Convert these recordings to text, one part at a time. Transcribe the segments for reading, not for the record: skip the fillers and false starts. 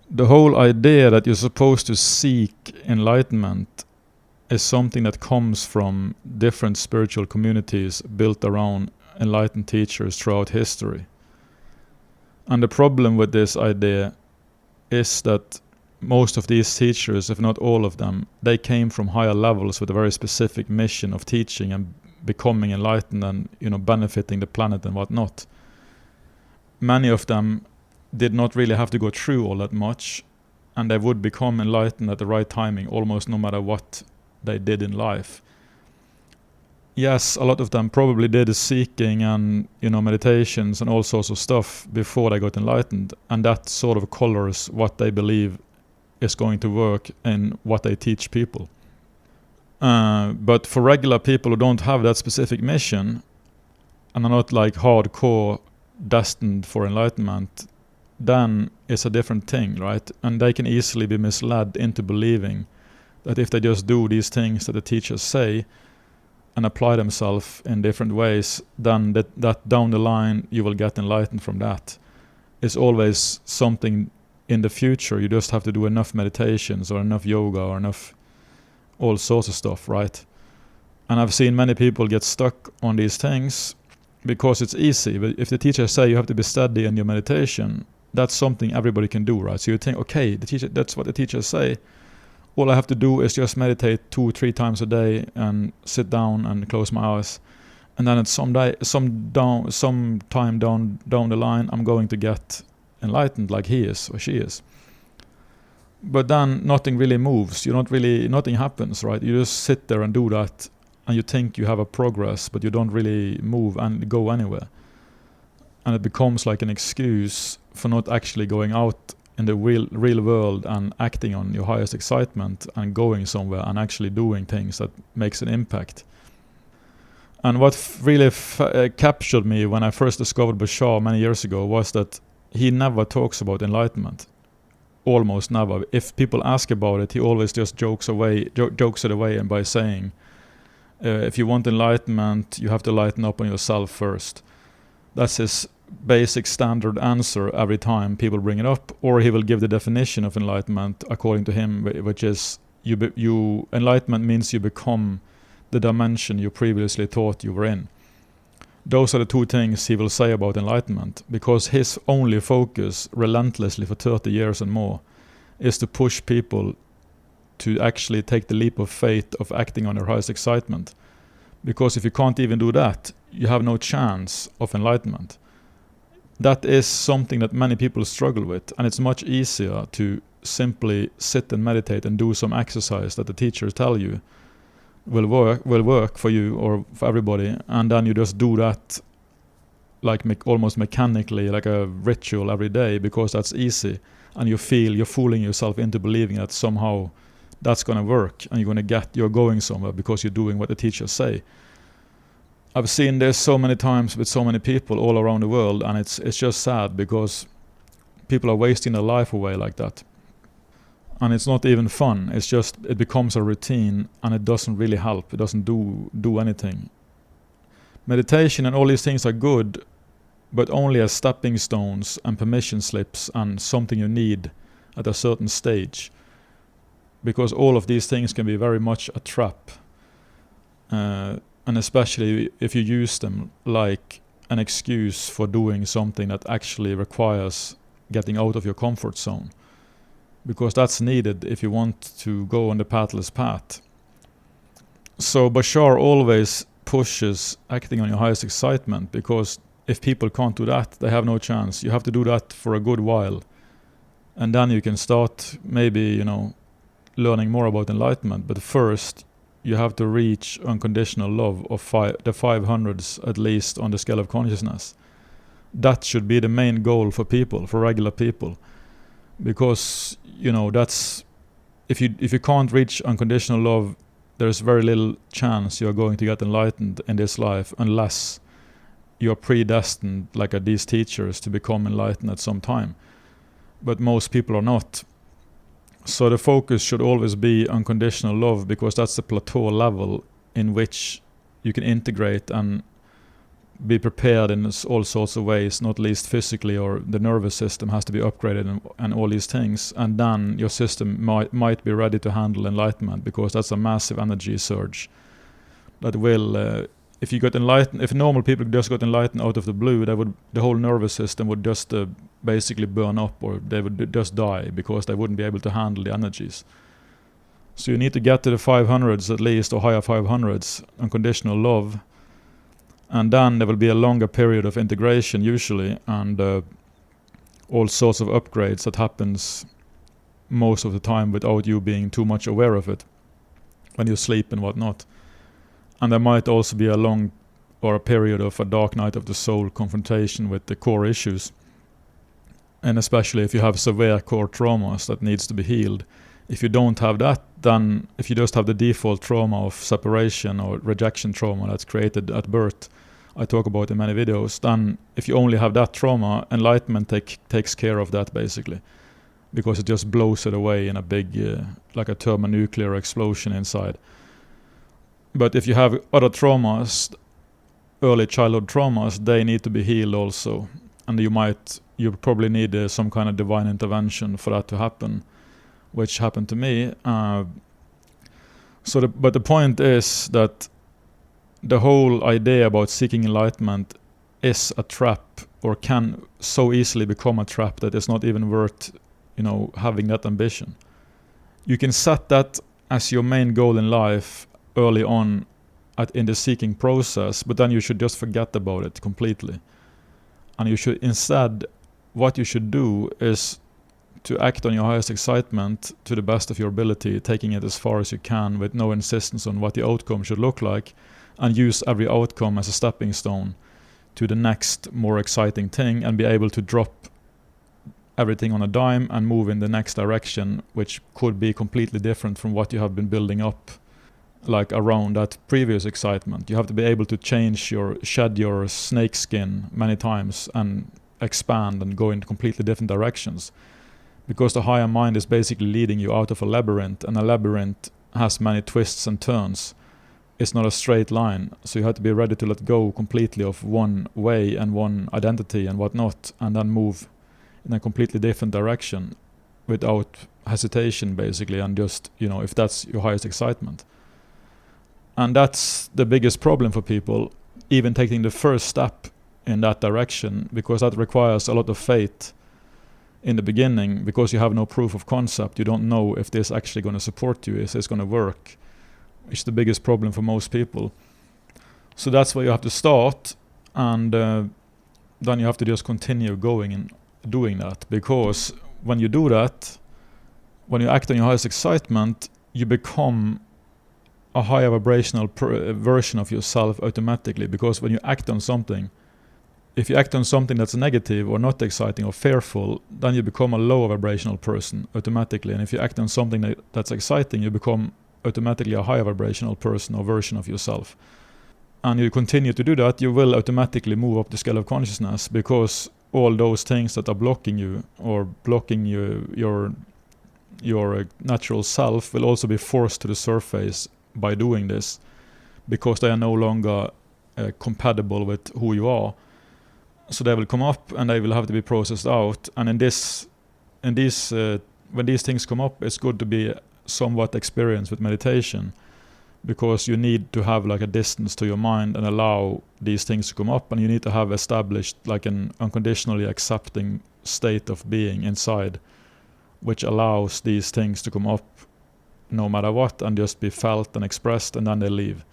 the whole idea that you're supposed to seek enlightenment is something that comes from different spiritual communities built around enlightened teachers throughout history. And the problem with this idea is that most of these teachers, if not all of them, they came from higher levels with a very specific mission of teaching and becoming enlightened and, benefiting the planet and whatnot. Many of them did not really have to go through all that much, and they would become enlightened at the right timing, almost no matter what they did in life. Yes, a lot of them probably did seeking and, meditations and all sorts of stuff before they got enlightened, and that sort of colors what they believe is going to work in what they teach people. But for regular people who don't have that specific mission and are not like hardcore destined for enlightenment, then it's a different thing, right? And they can easily be misled into believing that if they just do these things that the teachers say and apply themselves in different ways, then that down the line you will get enlightened from that. It's always something in the future. You just have to do enough meditations or enough yoga or enough all sorts of stuff, right? And I've seen many people get stuck on these things because it's easy. But if the teachers say you have to be steady in your meditation, that's something everybody can do, right? So you think, okay, that's what the teachers say. All I have to do is just meditate 2-3 times a day and sit down and close my eyes. And then at some time down the line, I'm going to get enlightened like he is or she is. But then nothing really moves. Nothing happens, right? You just sit there and do that, and you think you have a progress, but you don't really move and go anywhere. And it becomes like an excuse for not actually going out in the real world and acting on your highest excitement and going somewhere and actually doing things that makes an impact. And what really captured me when I first discovered Bashar many years ago was that he never talks about enlightenment. Almost never. If people ask about it, he always just jokes it away, and by saying, if you want enlightenment, you have to lighten up on yourself first. That's his basic standard answer every time people bring it up, or he will give the definition of enlightenment according to him, which is enlightenment means you become the dimension you previously thought you were in. Those are the two things he will say about enlightenment, because his only focus relentlessly for 30 years and more is to push people to actually take the leap of faith of acting on their highest excitement. Because if you can't even do that, you have no chance of enlightenment. That is something that many people struggle with, and it's much easier to simply sit and meditate and do some exercise that the teachers tell you will work for you or for everybody, and then you just do that like almost mechanically, like a ritual every day, because that's easy, and you feel you're fooling yourself into believing that somehow that's going to work and you're going somewhere because you're doing what the teachers say. I've seen this so many times with so many people all around the world, and it's just sad because people are wasting their life away like that. And it's not even fun. It's just, it becomes a routine, and it doesn't really help. It doesn't do anything. Meditation and all these things are good, but only as stepping stones and permission slips and something you need at a certain stage. Because all of these things can be very much a trap. And especially if you use them like an excuse for doing something that actually requires getting out of your comfort zone. Because that's needed if you want to go on the pathless path. So Bashar always pushes acting on your highest excitement, because if people can't do that, they have no chance. You have to do that for a good while. And then you can start maybe, learning more about enlightenment. But first, you have to reach unconditional love of the 500s at least on the scale of consciousness. That should be the main goal for people, for regular people. Because that's if you can't reach unconditional love, there's very little chance you're going to get enlightened in this life, unless you're predestined, like these teachers, to become enlightened at some time. But most people are not. So the focus should always be unconditional love, because that's the plateau level in which you can integrate and be prepared in all sorts of ways, not least physically, or the nervous system has to be upgraded and all these things. And then your system might be ready to handle enlightenment, because that's a massive energy surge that will, if you got enlightened, if normal people just got enlightened out of the blue, the whole nervous system would just basically burn up, or they would just die, because they wouldn't be able to handle the energies. So you need to get to the 500s at least, or higher 500s, unconditional love. And then there will be a longer period of integration usually, and all sorts of upgrades that happens most of the time without you being too much aware of it when you sleep and whatnot. And there might also be a long or a period of a dark night of the soul confrontation with the core issues. And especially if you have severe core traumas that needs to be healed. If you don't have that, then if you just have the default trauma of separation or rejection trauma that's created at birth, I talk about in many videos, then if you only have that trauma, enlightenment takes care of that basically. Because it just blows it away in a big, like a thermonuclear explosion inside. But if you have other traumas, early childhood traumas, they need to be healed also. And you probably need some kind of divine intervention for that to happen, which happened to me. But the point is that the whole idea about seeking enlightenment is a trap, or can so easily become a trap that it's not even worth, having that ambition. You can set that as your main goal in life early on in the seeking process, but then you should just forget about it completely. And you should instead, what you should do is to act on your highest excitement to the best of your ability, taking it as far as you can with no insistence on what the outcome should look like, and use every outcome as a stepping stone to the next more exciting thing, and be able to drop everything on a dime and move in the next direction, which could be completely different from what you have been building up, like around that previous excitement. You have to be able to shed your snake skin many times and expand and go in completely different directions. Because the higher mind is basically leading you out of a labyrinth, and a labyrinth has many twists and turns. It's not a straight line, so you have to be ready to let go completely of one way and one identity and whatnot, and then move in a completely different direction without hesitation basically, and just, if that's your highest excitement. And that's the biggest problem for people, even taking the first step in that direction, because that requires a lot of faith in the beginning, because you have no proof of concept. You don't know if this is actually going to support you, if it's going to work. It's the biggest problem for most people. So that's where you have to start, and then you have to just continue going and doing that. Because when you do that, when you act on your highest excitement, you become a higher vibrational version of yourself automatically. Because when you act on something, if you act on something that's negative or not exciting or fearful, then you become a lower vibrational person automatically. And if you act on something that's exciting, you become automatically a higher vibrational person or version of yourself. And you continue to do that, you will automatically move up the scale of consciousness, because all those things that are blocking you or blocking your natural self will also be forced to the surface by doing this, because they are no longer compatible with who you are. So they will come up and they will have to be processed out. And when these things come up, it's good to be somewhat experienced with meditation, because you need to have like a distance to your mind and allow these things to come up, and you need to have established like an unconditionally accepting state of being inside, which allows these things to come up no matter what and just be felt and expressed, and then they leave.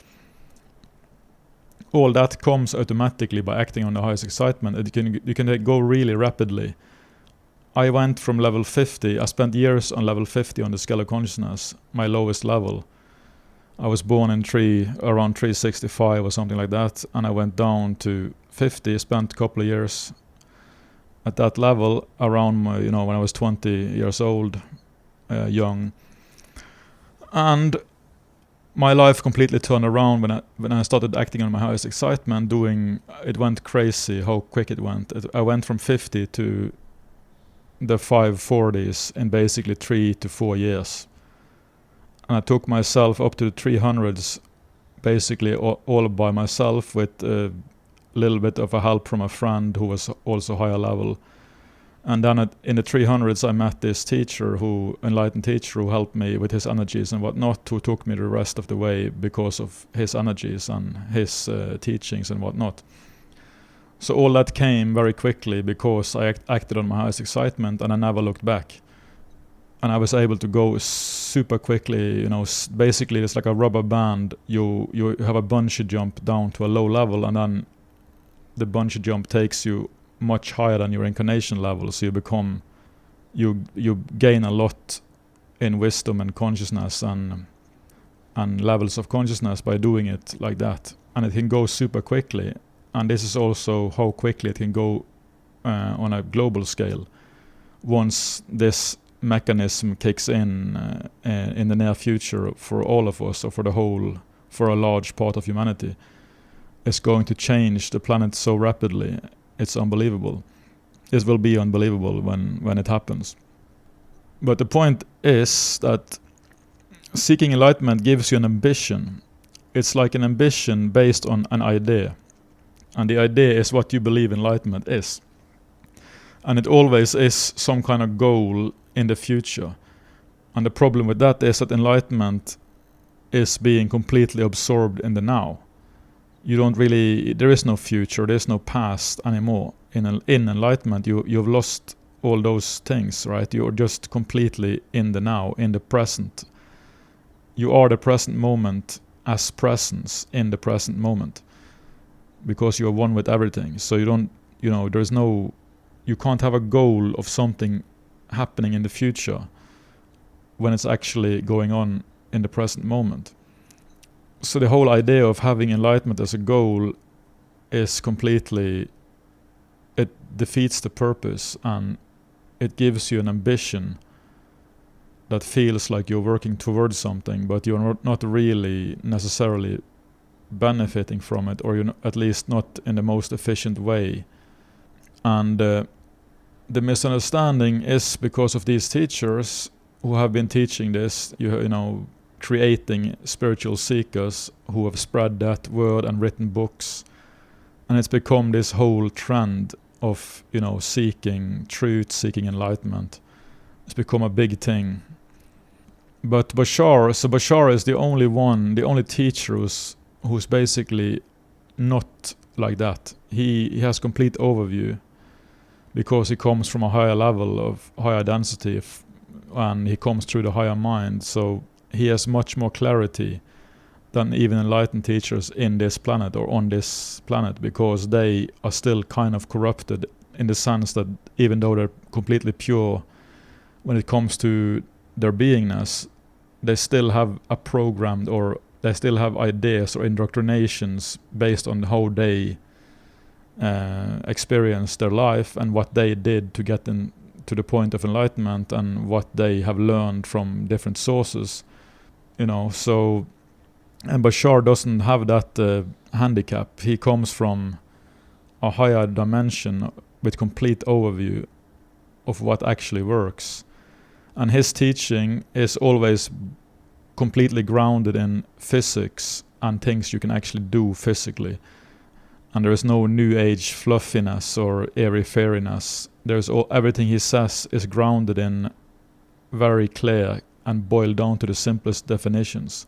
All that comes automatically by acting on the highest excitement. You can go really rapidly. I went from level 50, I spent years on level 50 on the scale of consciousness, my lowest level. I was born in around 365 or something like that, and I went down to 50, spent a couple of years at that level around when I was 20 years old, young. And my life completely turned around when I started acting on my highest excitement. It went crazy how quick it went. I went from 50 to the 540s in basically 3 to 4 years. And I took myself up to the 300s basically all by myself with little bit of a help from a friend who was also higher level. And then in the 300s, I met this teacher, enlightened teacher, who helped me with his energies and whatnot, who took me the rest of the way because of his energies and his teachings and whatnot. So all that came very quickly because I acted on my highest excitement, and I never looked back. And I was able to go super quickly. Basically it's like a rubber band. You have a bungee jump down to a low level, and then the bungee jump takes you much higher than your incarnation level. So you gain a lot in wisdom and consciousness and levels of consciousness by doing it like that. And it can go super quickly. And this is also how quickly it can go on a global scale once this mechanism kicks in the near future for all of us, or for a large part of humanity. It's going to change the planet so rapidly. It's unbelievable. It will be unbelievable when it happens. But the point is that seeking enlightenment gives you an ambition. It's like an ambition based on an idea. And the idea is what you believe enlightenment is. And it always is some kind of goal in the future. And the problem with that is that enlightenment is being completely absorbed in the now. There is no future, there is no past anymore. In enlightenment, you've lost all those things, right? You're just completely in the now, in the present. You are the present moment as presence in the present moment, because you are one with everything. So you can't have a goal of something happening in the future when it's actually going on in the present moment. So the whole idea of having enlightenment as a goal is it defeats the purpose, and it gives you an ambition that feels like you're working towards something, but you're not really necessarily benefiting from it, or you're at least not in the most efficient way. And the misunderstanding is because of these teachers who have been teaching this, creating spiritual seekers who have spread that word and written books. And it's become this whole trend of, seeking truth, seeking enlightenment. It's become a big thing. But Bashar is the only teacher who's basically not like that. He has complete overview because he comes from a higher level of higher density and he comes through the higher mind. So he has much more clarity than even enlightened teachers in this planet or on this planet, because they are still kind of corrupted in the sense that even though they're completely pure when it comes to their beingness, they still have they still have ideas or indoctrinations based on how they experience their life and what they did to get to the point of enlightenment and what they have learned from different sources. And Bashar doesn't have that handicap. He comes from a higher dimension with complete overview of what actually works. And his teaching is always completely grounded in physics and things you can actually do physically. And there is no new age fluffiness or airy-fairiness. Everything he says is grounded in very clear and boiled down to the simplest definitions.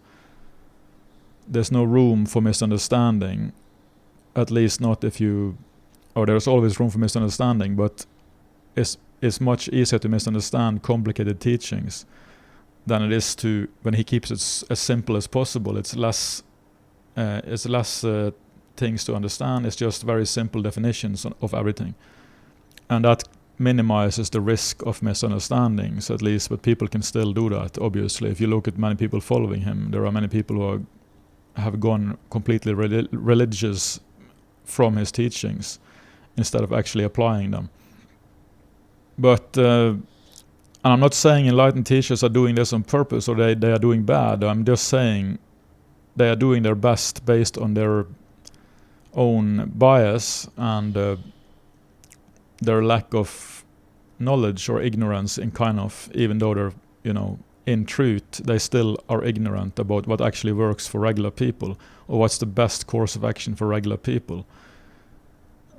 There's no room for misunderstanding, at least not there's always room for misunderstanding, but it's much easier to misunderstand complicated teachings than it is when he keeps it as simple as possible. It's less things to understand. It's just very simple definitions of everything, and that minimizes the risk of misunderstandings, at least. But people can still do that. Obviously, if you look at many people following him, there are many people who have gone completely religious from his teachings instead of actually applying them. But and I'm not saying enlightened teachers are doing this on purpose or they are doing bad. I'm just saying they are doing their best based on their own bias and their lack of knowledge or ignorance even though they're, in truth, they still are ignorant about what actually works for regular people or what's the best course of action for regular people.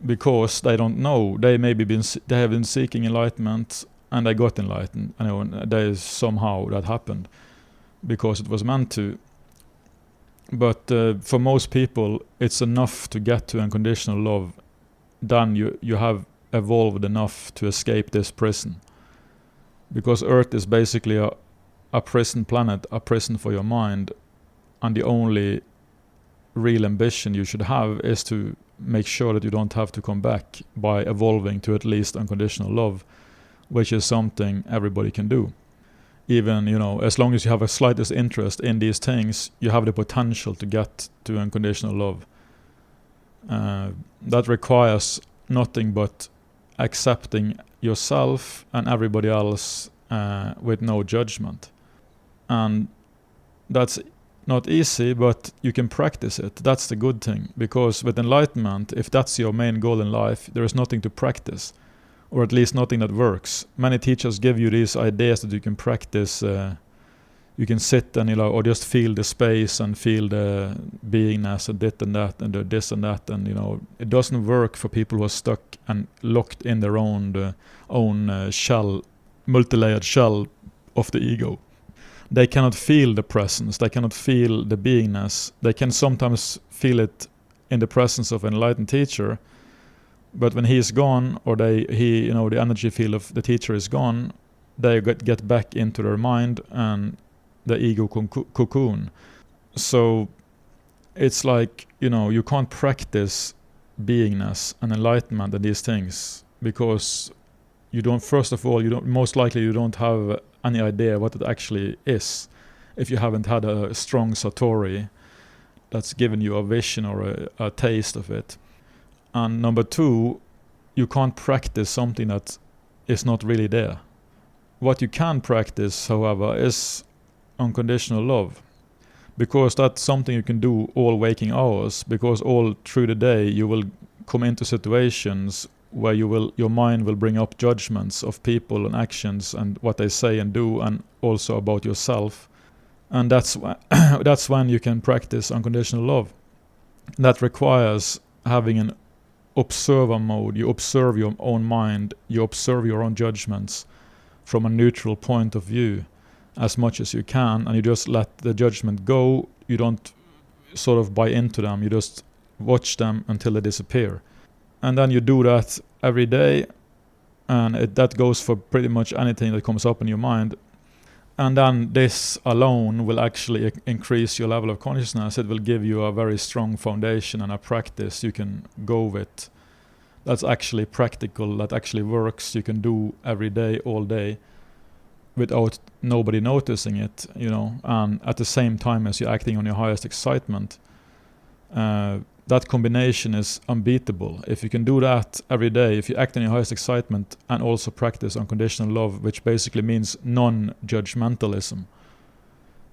because they don't know. They have been seeking enlightenment and they got enlightened. Somehow that happened because it was meant to. But for most people, it's enough to get to unconditional love. Then you have evolved enough to escape this prison. Because Earth is basically a prison planet, a prison for your mind, and the only real ambition you should have is to make sure that you don't have to come back by evolving to at least unconditional love, which is something everybody can do. Even, as long as you have a slightest interest in these things, you have the potential to get to unconditional love. That requires nothing but accepting yourself and everybody else with no judgment. And that's not easy, but you can practice it. That's the good thing. Because with enlightenment, if that's your main goal in life, there is nothing to practice. Or at least nothing that works. Many teachers give you these ideas that you can practice. You can sit and or just feel the space and feel the beingness and this and that and this and that, and it doesn't work for people who are stuck and locked in their own shell, multi-layered shell of the ego. They cannot feel the presence. They cannot feel the beingness. They can sometimes feel it in the presence of an enlightened teacher. But when he is gone, or the energy field of the teacher is gone, they get back into their mind and the ego cocoon. So it's like, you can't practice beingness and enlightenment and these things because most likely you don't have any idea what it actually is if you haven't had a strong satori that's given you a vision or a taste of it. And number two, you can't practice something that is not really there. What you can practice, however, is unconditional love. Because that's something you can do all waking hours. Because all through the day you will come into situations where your mind will bring up judgments of people and actions and what they say and do, and also about yourself. And that's when you can practice unconditional love. That requires having an observer mode. You observe your own mind, you observe your own judgments from a neutral point of view as much as you can, and you just let the judgment go. You don't sort of buy into them, you just watch them until they disappear. And then you do that every day, and that goes for pretty much anything that comes up in your mind. And then this alone will actually increase your level of consciousness. It will give you a very strong foundation and a practice you can go with. That's actually practical, that actually works. You can do every day, all day, without nobody noticing it, and at the same time as you're acting on your highest excitement. That combination is unbeatable. If you can do that every day, if you act on your highest excitement and also practice unconditional love, which basically means non-judgmentalism.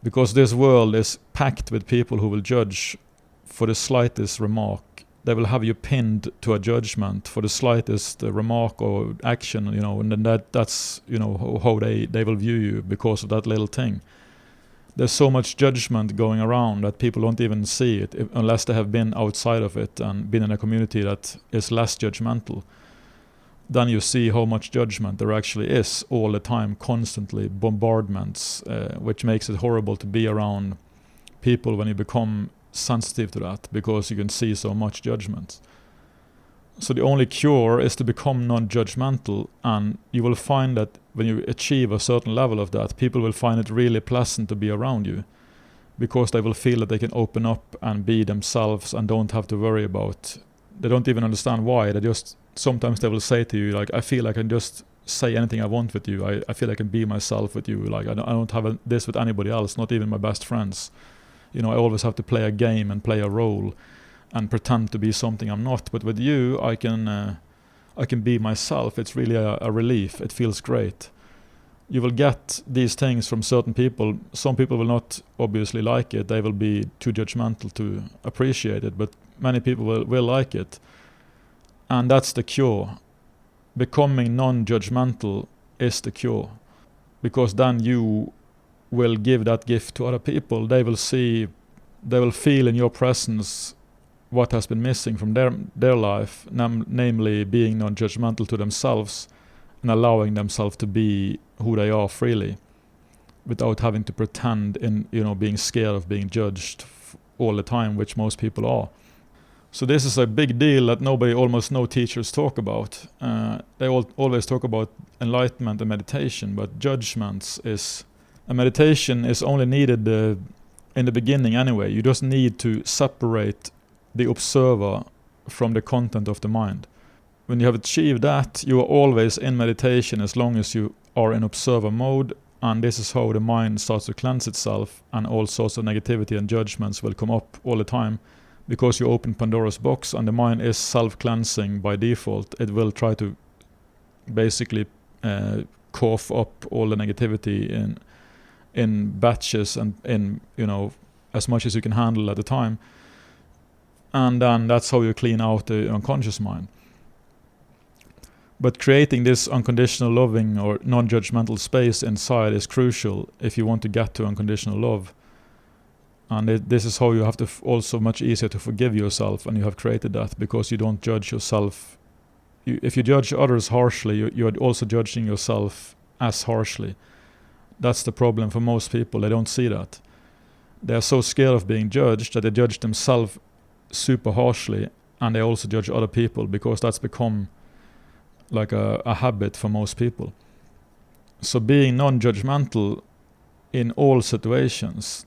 Because this world is packed with people who will judge for the slightest remark. They will have you pinned to a judgment for the slightest remark or action, and then that's how they will view you because of that little thing. There's so much judgment going around that people don't even see it unless they have been outside of it and been in a community that is less judgmental. Then you see how much judgment there actually is all the time, constantly, bombardments, which makes it horrible to be around people when you become sensitive to that, because you can see so much judgment. So the only cure is to become non-judgmental, and you will find that when you achieve a certain level of that, people will find it really pleasant to be around you, because they will feel that they can open up and be themselves and don't have to worry about. They don't even understand why. Sometimes they will say to you, like, I feel I can just say anything I want with you. I feel I can be myself with you. Like, I don't have this with anybody else, not even my best friends. I always have to play a game and play a role and pretend to be something I'm not. But with you, I can be myself. It's really a relief. It feels great. You will get these things from certain people. Some people will not obviously like it. They will be too judgmental to appreciate it. But many people will like it. And that's the cure. Becoming non-judgmental is the cure. Because then you will give that gift to other people. They will feel in your presence what has been missing from their life, namely being non-judgmental to themselves and allowing themselves to be who they are freely, without having to pretend in, being scared of being judged all the time, which most people are. So this is a big deal that almost no teachers talk about. They always talk about enlightenment and meditation, but meditation is only needed in the beginning anyway. You just need to separate the observer from the content of the mind. When you have achieved that, you are always in meditation as long as you are in observer mode, and this is how the mind starts to cleanse itself, and all sorts of negativity and judgments will come up all the time, because you open Pandora's box and the mind is self-cleansing by default. It will try to basically cough up all the negativity in batches and in, as much as you can handle at a time. And then that's how you clean out the unconscious mind. But creating this unconditional loving or non-judgmental space inside is crucial if you want to get to unconditional love. And this is how you have to also much easier to forgive yourself, and you have created that because you don't judge yourself. If you judge others harshly, you're also judging yourself as harshly. That's the problem for most people. They don't see that. They're so scared of being judged that they judge themselves super harshly, and they also judge other people because that's become like a habit for most people. So being non-judgmental in all situations,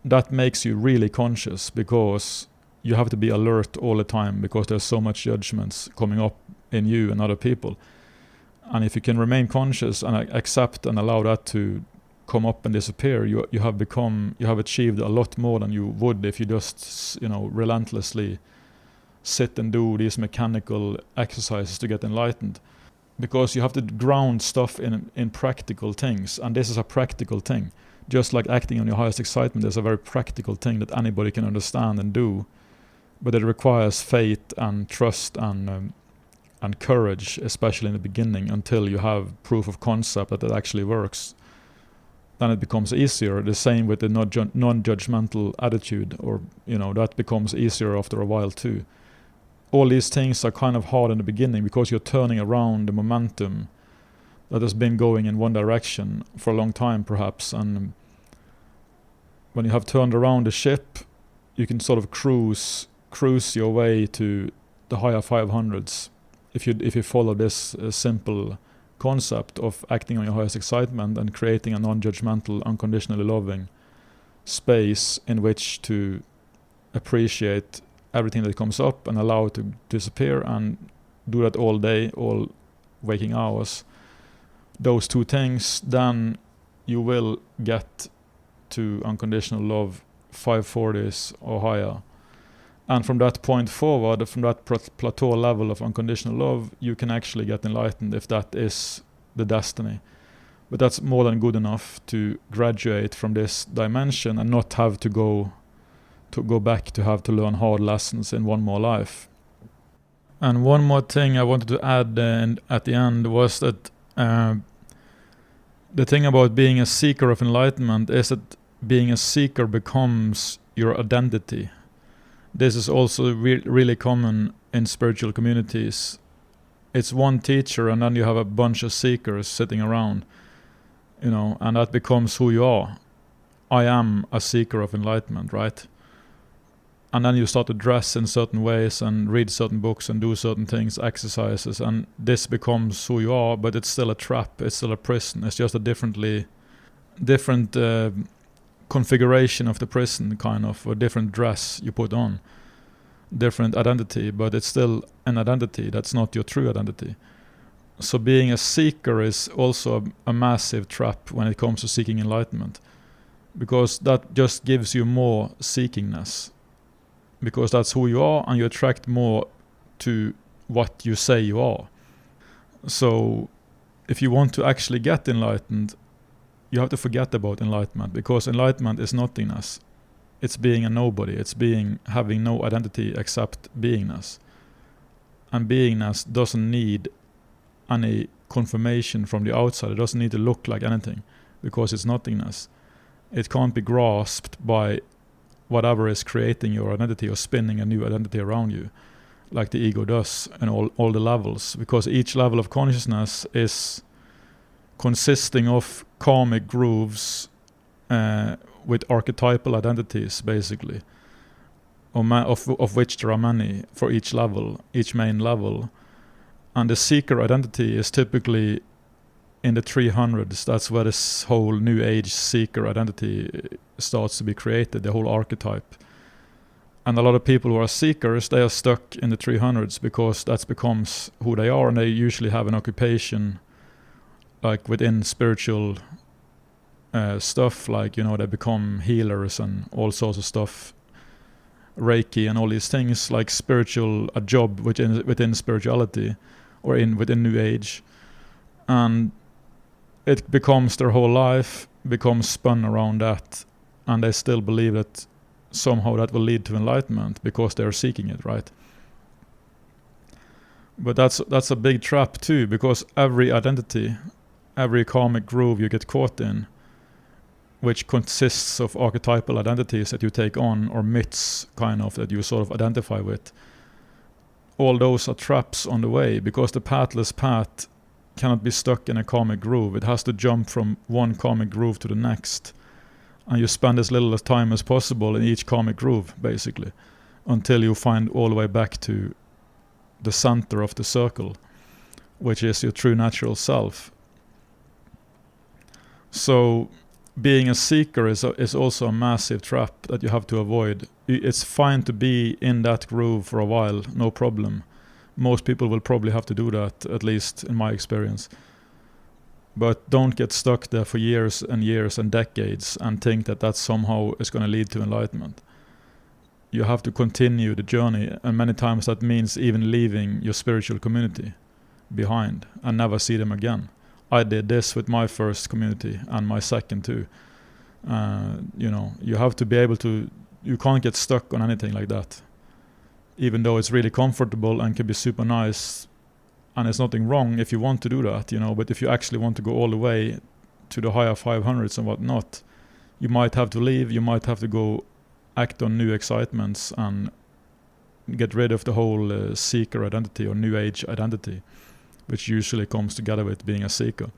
that makes you really conscious, because you have to be alert all the time because there's so much judgments coming up in you and other people. And if you can remain conscious and accept and allow that to come up and disappear, you have achieved a lot more than you would if you just relentlessly sit and do these mechanical exercises to get enlightened. Because you have to ground stuff in practical things, and this is a practical thing. Just like acting on your highest excitement is a very practical thing that anybody can understand and do, but it requires faith and trust and courage, especially in the beginning, until you have proof of concept that it actually works. Then it becomes easier. The same with the non-judgmental attitude, or that becomes easier after a while too. All these things are kind of hard in the beginning because you're turning around the momentum that has been going in one direction for a long time perhaps, and when you have turned around the ship, you can sort of cruise your way to the higher 500s if you follow this simple concept of acting on your highest excitement and creating a non-judgmental, unconditionally loving space in which to appreciate everything that comes up and allow it to disappear, and do that all day, all waking hours. Those two things, then you will get to unconditional love 540s or higher. And from that point forward, from that plateau level of unconditional love, you can actually get enlightened if that is the destiny. But that's more than good enough to graduate from this dimension and not have to go back to have to learn hard lessons in one more life. And one more thing I wanted to add at the end was that the thing about being a seeker of enlightenment is that being a seeker becomes your identity. This is also really common in spiritual communities. It's one teacher and then you have a bunch of seekers sitting around, and that becomes who you are. I am a seeker of enlightenment, right? And then you start to dress in certain ways and read certain books and do certain things, exercises, and this becomes who you are, but it's still a trap, it's still a prison. It's just a different configuration of the prison, kind of, or different dress you put on, different identity, but it's still an identity. That's not your true identity. So being a seeker is also a massive trap when it comes to seeking enlightenment, because that just gives you more seekingness, because that's who you are and you attract more to what you say you are. So if you want to actually get enlightened, you have to forget about enlightenment, because enlightenment is nothingness. It's being a nobody. It's having no identity except beingness. And beingness doesn't need any confirmation from the outside. It doesn't need to look like anything, because it's nothingness. It can't be grasped by whatever is creating your identity or spinning a new identity around you, like the ego does, and all the levels, because each level of consciousness is consisting of karmic grooves with archetypal identities, basically, of which there are many for each level, each main level. And the seeker identity is typically in the 300s. That's where this whole new age seeker identity starts to be created, the whole archetype. And a lot of people who are seekers, they are stuck in the 300s because that becomes who they are, and they usually have an occupation like within spiritual stuff, like, you know, they become healers and all sorts of stuff, Reiki and all these things, like spiritual, a job within spirituality or within New Age, and it becomes their whole life, becomes spun around that, and they still believe that somehow that will lead to enlightenment because they're seeking it, right? But that's a big trap too, because every identity, every karmic groove you get caught in, which consists of archetypal identities that you take on, or myths kind of that you sort of identify with, all those are traps on the way, because the pathless path cannot be stuck in a karmic groove. It has to jump from one karmic groove to the next, and you spend as little time as possible in each karmic groove, basically, until you find all the way back to the center of the circle, which is your true natural self. So being a seeker is also a massive trap that you have to avoid. It's fine to be in that groove for a while, no problem. Most people will probably have to do that, at least in my experience. But don't get stuck there for years and years and decades and think that somehow is going to lead to enlightenment. You have to continue the journey, and many times that means even leaving your spiritual community behind and never see them again. I did this with my first community and my second too. You know, you have to be able to, you can't get stuck on anything like that. Even though it's really comfortable and can be super nice, and there's nothing wrong if you want to do that, you know, but if you actually want to go all the way to the higher 500s and whatnot, you might have to leave, you might have to go act on new excitements and get rid of the whole seeker identity or new age identity, which usually comes together with being a seeker.